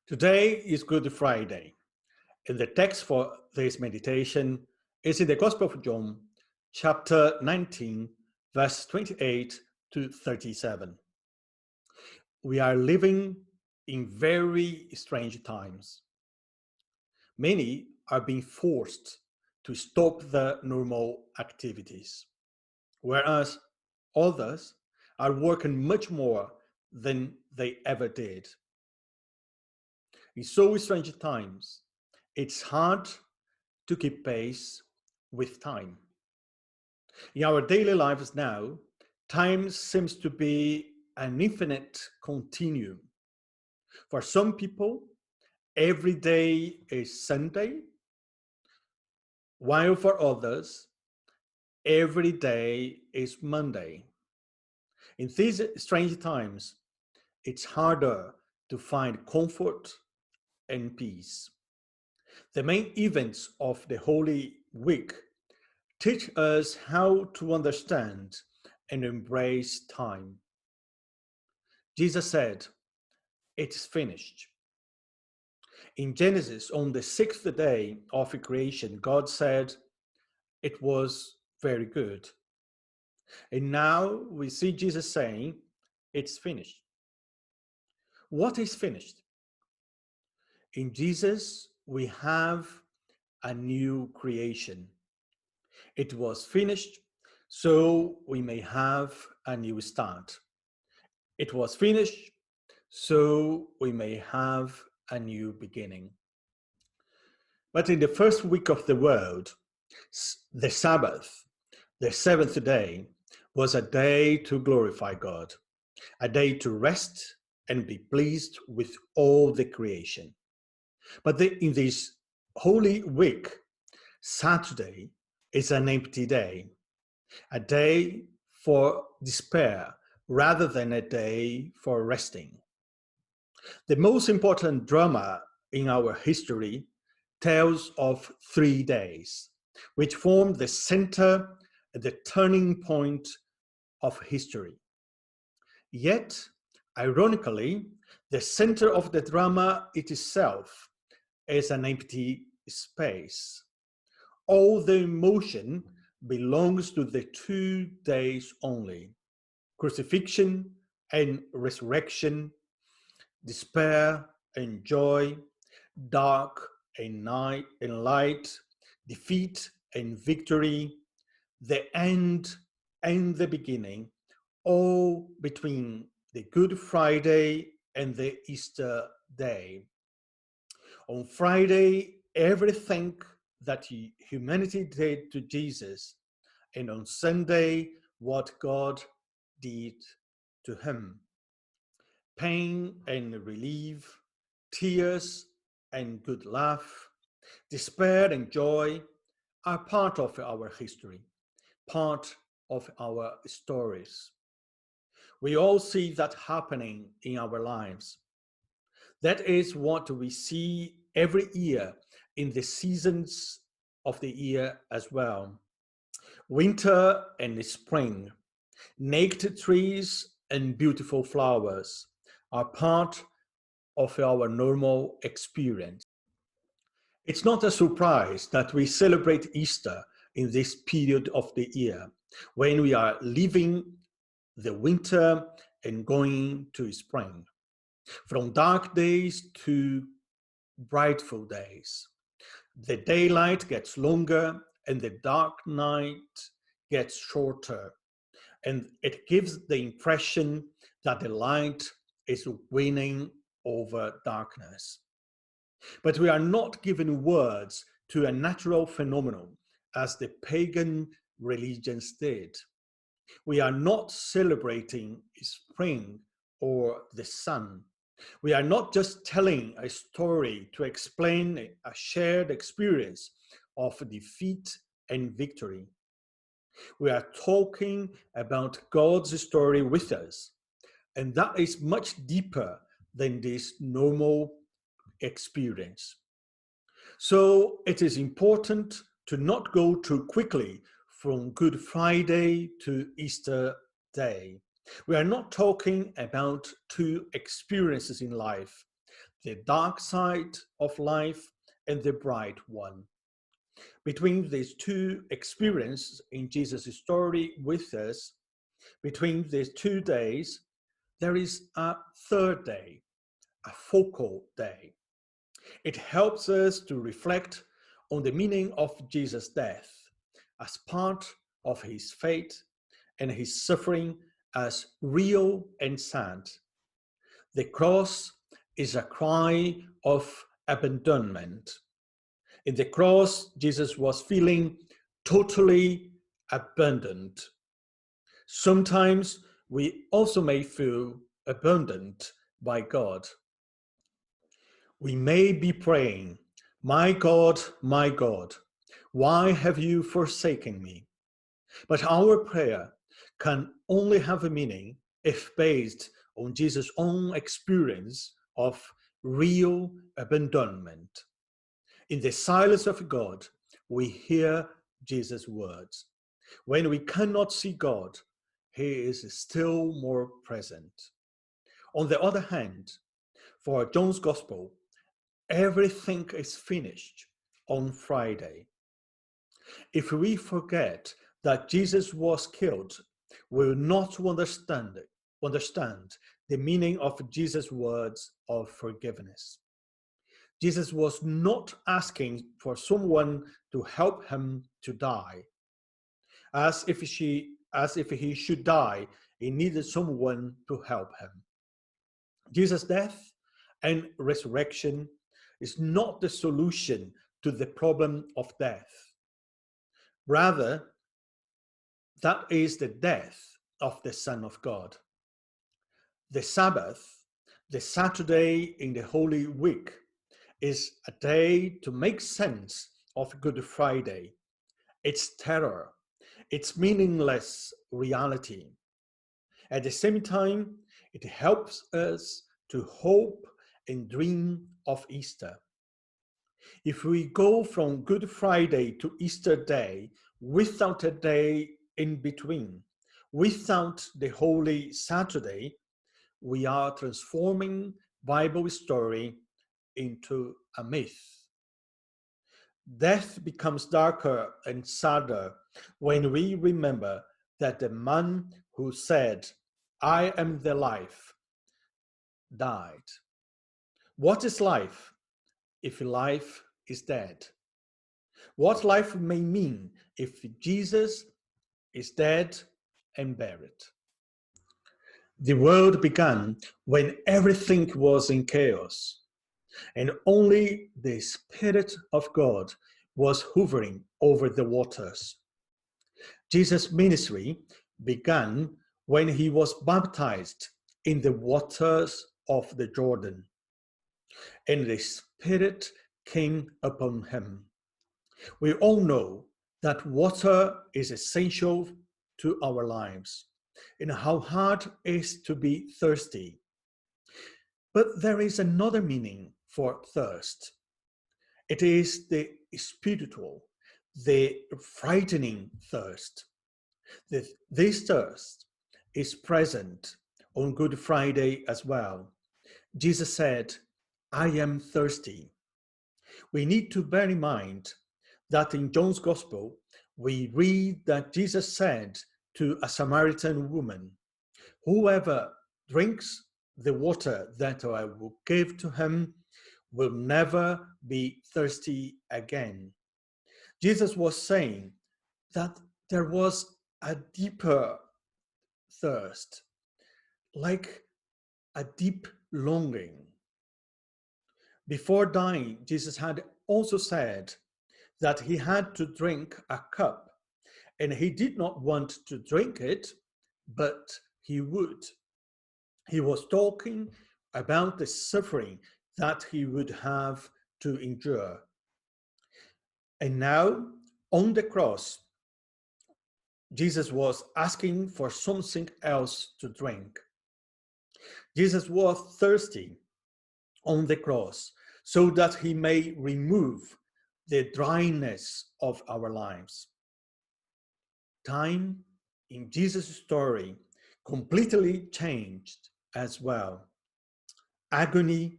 Today is Good Friday, and the text for this meditation is in the Gospel of John, chapter 19, verse 28 to 37. We are living in very strange times. Many are being forced to stop their normal activities, whereas others are working much more than they ever did. In so strange times, it's hard to keep pace with time. In our daily lives now, time seems to be an infinite continuum. For some people, every day is Sunday, while for others, every day is Monday. In these strange times, it's harder to find comfort and peace. The main events of the Holy Week teach us how to understand and embrace time. Jesus said, "It's finished." In Genesis, on the sixth day of creation, God said, "It was very good." And now we see Jesus saying, "It's finished." What is finished? In Jesus, we have a new creation. It was finished, so we may have a new start. It was finished, so we may have a new beginning. But in the first week of the world, the Sabbath, the seventh day, was a day to glorify God, a day to rest and be pleased with all the creation. But in this Holy Week, Saturday is an empty day, a day for despair rather than a day for resting. The most important drama in our history tells of 3 days, which form the center, the turning point of history. Yet, ironically, the center of the drama itself is an empty space. All the emotion belongs to the 2 days only: crucifixion and resurrection, despair and joy, dark and night and light, defeat and victory, the end and the beginning, all between the Good Friday and the Easter day. On Friday, everything that humanity did to Jesus, and on Sunday, what God did to him. Pain and relief, tears and good laugh, despair and joy are part of our history, part of our stories. We all see that happening in our lives. That is what we see every year in the seasons of the year as well. Winter and spring, naked trees and beautiful flowers are part of our normal experience. It's not a surprise that we celebrate Easter in this period of the year, when we are leaving the winter and going to spring, from dark days to brightful days. The daylight gets longer and the dark night gets shorter, and it gives the impression that the light is winning over darkness. But we are not giving words to a natural phenomenon as the pagan religions did. We are not celebrating spring or the sun. We are not just telling a story to explain a shared experience of defeat and victory. We are talking about God's story with us, and that is much deeper than this normal experience. So it is important to not go too quickly from Good Friday to Easter Day. We are not talking about two experiences in life. the dark side of life and the bright one. Between these two experiences in Jesus' story with us, between these 2 days, there is a third day, a focal day. It helps us to reflect on the meaning of Jesus' death as part of his fate and his suffering as real and sad. The cross is a cry of abandonment. In the cross, Jesus was feeling totally abandoned. Sometimes we also may feel abandoned by God. We may be praying, my God, why have you forsaken me? But our prayer can only have a meaning if based on Jesus' own experience of real abandonment. In the silence of God, we hear Jesus' words. When we cannot see God, he is still more present. On the other hand, for John's Gospel, everything is finished on Friday. If we forget that Jesus was killed, we will not understand the meaning of Jesus' words of forgiveness. Jesus was not asking for someone to help him to die. As if he should die, he needed someone to help him. Jesus' death and resurrection is not the solution to the problem of death. Rather, that is the death of the Son of God. The Sabbath, the Saturday in the Holy Week, is a day to make sense of Good Friday, its terror, its meaningless reality. At the same time, it helps us to hope and dream of Easter. If we go from Good Friday to Easter Day without a day in between, without the Holy Saturday, we are transforming Bible story into a myth. Death becomes darker and sadder when we remember that the man who said, I am the life, died. What is life if life is dead? What life may mean if Jesus is dead and buried? The world began when everything was in chaos, and only the Spirit of God was hovering over the waters. Jesus' ministry began when he was baptized in the waters of the Jordan, and the Spirit came upon him. We all know that water is essential to our lives and how hard it is to be thirsty. But there is another meaning for thirst. It is the spiritual, the frightening thirst. This thirst is present on Good Friday as well. Jesus said, I am thirsty. We need to bear in mind that in John's Gospel, we read that Jesus said to a Samaritan woman, whoever drinks the water that I will give to him will never be thirsty again. Jesus was saying that there was a deeper thirst, like a deep longing. Before dying, Jesus had also said that he had to drink a cup, and he did not want to drink it, but he would. He was talking about the suffering that he would have to endure. And now, on the cross, Jesus was asking for something else to drink. Jesus was thirsty on the cross so that he may remove the dryness of our lives. Time in Jesus' story completely changed as well. Agony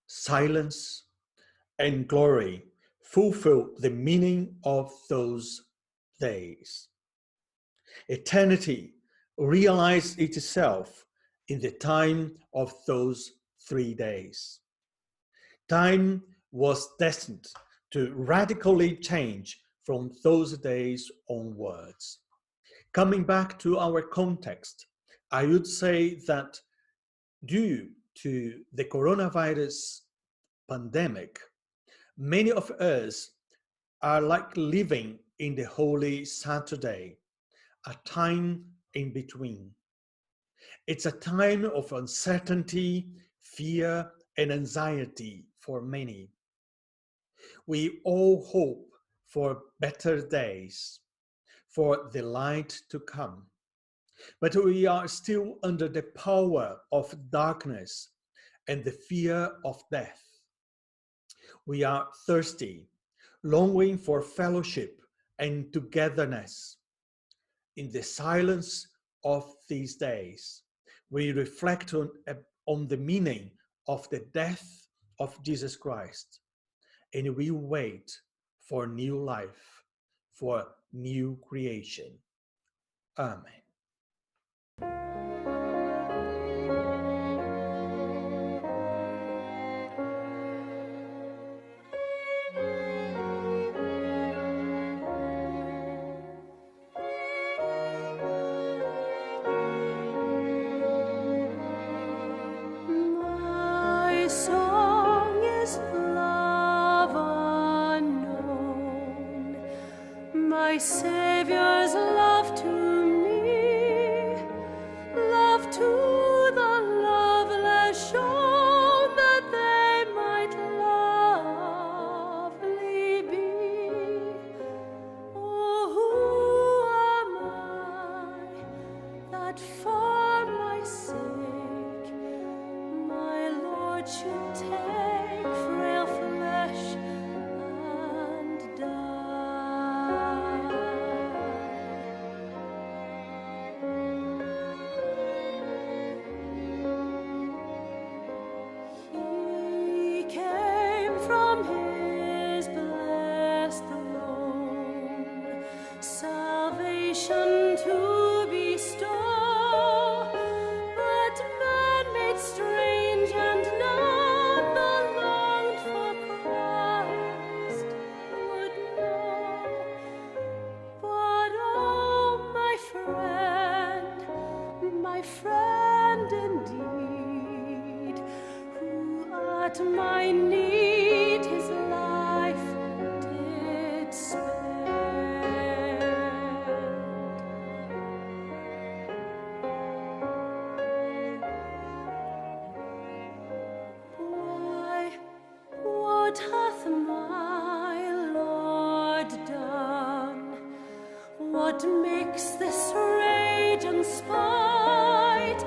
silence, and glory fulfill the meaning of those days. Eternity realized itself in the time of those 3 days. Time was destined to radically change from those days onwards. Coming back to our context, I would say that due to the coronavirus pandemic, many of us are like living in the Holy Saturday, a time in between. It's a time of uncertainty, fear, and anxiety for many. We all hope for better days, for the light to come. But we are still under the power of darkness and the fear of death. We are thirsty, longing for fellowship and togetherness. In the silence of these days, we reflect on the meaning of the death of Jesus Christ, and we wait for new life, for new creation. Amen. My Saviour's love to me, love to the loveless shown, that they might lovely be. Oh, who am I, that for my sake my Lord should take frail flesh and die? Salvation to bestow, but man made strange and none the longed for Christ would know. But oh, my friend indeed, who at my need his life did spare. What hath my Lord done? What makes this rage and spite?